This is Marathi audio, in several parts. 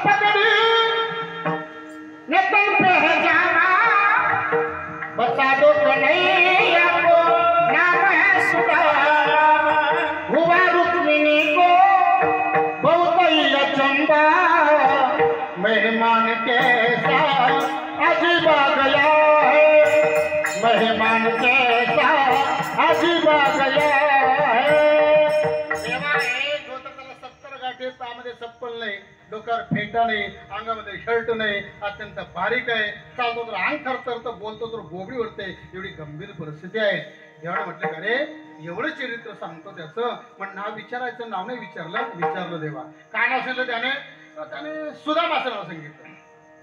पकड़ी न तुम पहचाना, बता दो कन्हैया को नाम है सुदामा। हुआ रुक्मिणी को बहुत ही अचंबा, मेहमान कैसा अजीब आ गया है, मेहमान कैसा अजीब आ गया है। देवा हे जो तर त्याला 70 गाठी, पायामध्ये चप्पल नाही, डोक्यावर फेटा नाही, अंगामध्ये शर्ट नाही, अत्यंत बारीक आहे, चालतो तर अंग थरथरतं, बोलतो तर बोबडी उडते, एवढी गंभीर परिस्थिती आहे। देवाने म्हटलं का रे एवढं चरित्र सांगतो त्याचं, पण नाव विचारायचं, नाव नाही विचारलं देवा काय नाव सांगितलं त्याने सुदामा असं नाव सांगितलं।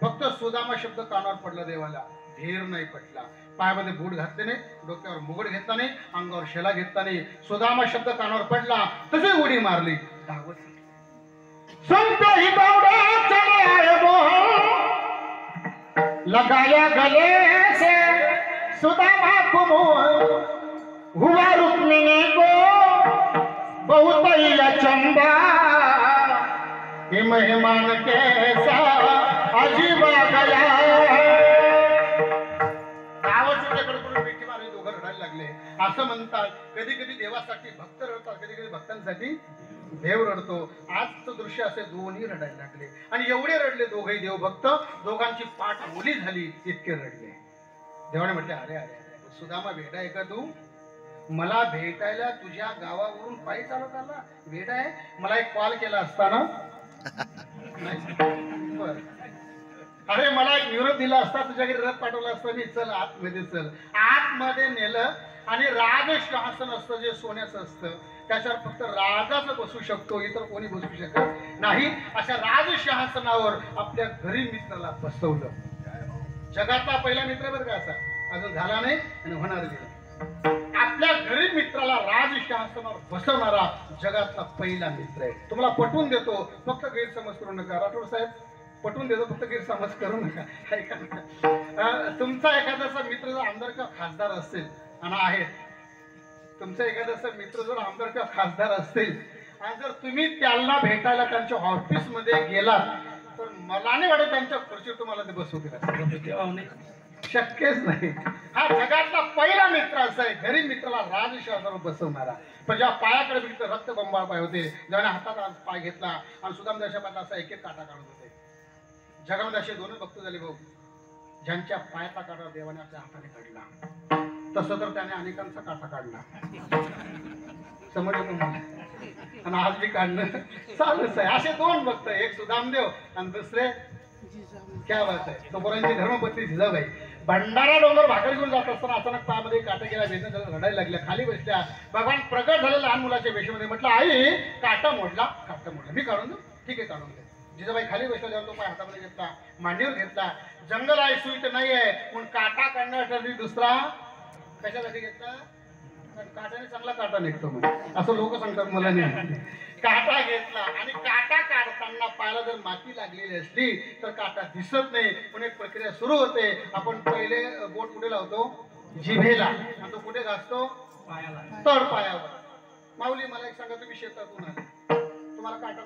फक्त सुदामा शब्द कानावर पडला देवाला, धीर नाही पटला, पायामध्ये बूट घातले नाही, डोक्यावर मुगट घेतला नाही, अंगावर शेला घेतला नाही, सुदामा शब्द कानावर पडला तसे उडी मारली, धावत संत ही दौड़े चले आए वो, लगाया गले से सुदामा को मोह। हुआ रुक्मिणी को बहुत ही अचंबा, ये मेहमान कैसा अजीब आ गया है। मिठी मारली, दोघं रडायला लागले। असं म्हणतात कधी कधी देवासाठी भक्त रडतात, कधी कधी भक्तांसाठी देव रडतो। आजचं दृश्य असे दोन्ही रडायला लागले आणि एवढे रडले दोघेही देवभक्त, दोघांची पाठ ओली झाली, इतके रडले। देवाने म्हटले अरे अरे अरे सुदामा वेडा आहे का तू? मला भेटायला तुझ्या गावावरून पायी चालत आला? वेडा आहे? मला एक कॉल केला असताना अरे मला एक निरोप दिला असता, तुझ्या घरी रथ पाठवला असता मी, चल आतमध्ये चल। आतमध्ये नेलं आणि राजसिंहासन असतं जे सोन्याचं असतं, त्याच्यावर फक्त राजाच बसू शकतो, इतर कोणी बसू शकत नाही। अशा राजसिंहासनावर आपल्या घरी मित्राला बसवलं। जगातला पहिला मित्र बरं का असा, अजून झाला नाही आणि होणार गेला। आपल्या घरी मित्राला राजसिंहासनावर बसवणारा जगातला पहिला मित्र आहे। तुम्हाला पटवून देतो, फक्त गैरसमज करू नका। राठोड साहेब पटवून देतो, फक्त गैरसमज करू नका। ऐका, तुमचा एखादा मित्र जर आमदार किंवा खासदार असेल आणि आहे, तुमचा एखादा मित्र जर आमदार किंवा खासदार असेल आणि जर तुम्ही त्यांना भेटायला त्यांच्या ऑफिस मध्ये गेलात, तर मला नाही वाटत त्यांच्या खुर्चीवर तुम्हाला ते बसवतील, शक्यच नाही। हा जगातला पहिला मित्र असा आहे, घरी मित्राला राजसिंहासनावर बसवणारा। पण जेव्हा पायाकडे बघितलं रक्तबंबाळ पाय होते, ज्याने हातात पाय घेतला आणि सुदामदाच्या पायाला असा एक एक काटा काढत होते। जगामध्ये असे दोनच भक्त झाले भाऊ, ज्यांच्या पायाचा काटा देवाने आपल्या हाताने काढला, तसं तर त्याने अनेकांचा काटा काढला, समजलं तुम्हाला? आणि आज बी काढणं चालूच आहे। असे दोन भक्त, एक सुदामदेव आणि दुसरे क्या बात आहे, तो पोरांची धर्मपत्नी जिजाबाई। भंडारा डोंगर भाकर घेऊन जात असताना अचानक पायामध्ये काटा गेला, वेदना रडायला लागल्या, खाली बसल्या। भगवान प्रकट झाले लहान मुलाच्या वेशमध्ये, म्हटलं आई काटा मोडला, मी काढून देऊ? ठीक आहे काढून दे। जिजाबाई खाली बसल्यावर तो पाय हातामध्ये घेतला, मांडीवर घेतला। जंगल आहे, सुई तर नाही आहे, पण काटा काढण्यासाठी दुसरा कशासाठी घेतला? काटाने चांगला काटा निघतो म्हणजे, असं लोक सांगतात, मला नाही। काटा घेतला आणि काटा काढताना पायाला जर माती लागलेली असली तर काटा दिसत नाही, पण एक प्रक्रिया सुरू होते। आपण पहिले बोट कुठे लावतो? जिभेला, आणि तो कुठे घासतो? पायाला, तळ पायावर। माऊली मला एक सांगा, तुम्ही शेतातून आले, तुम्हाला काटा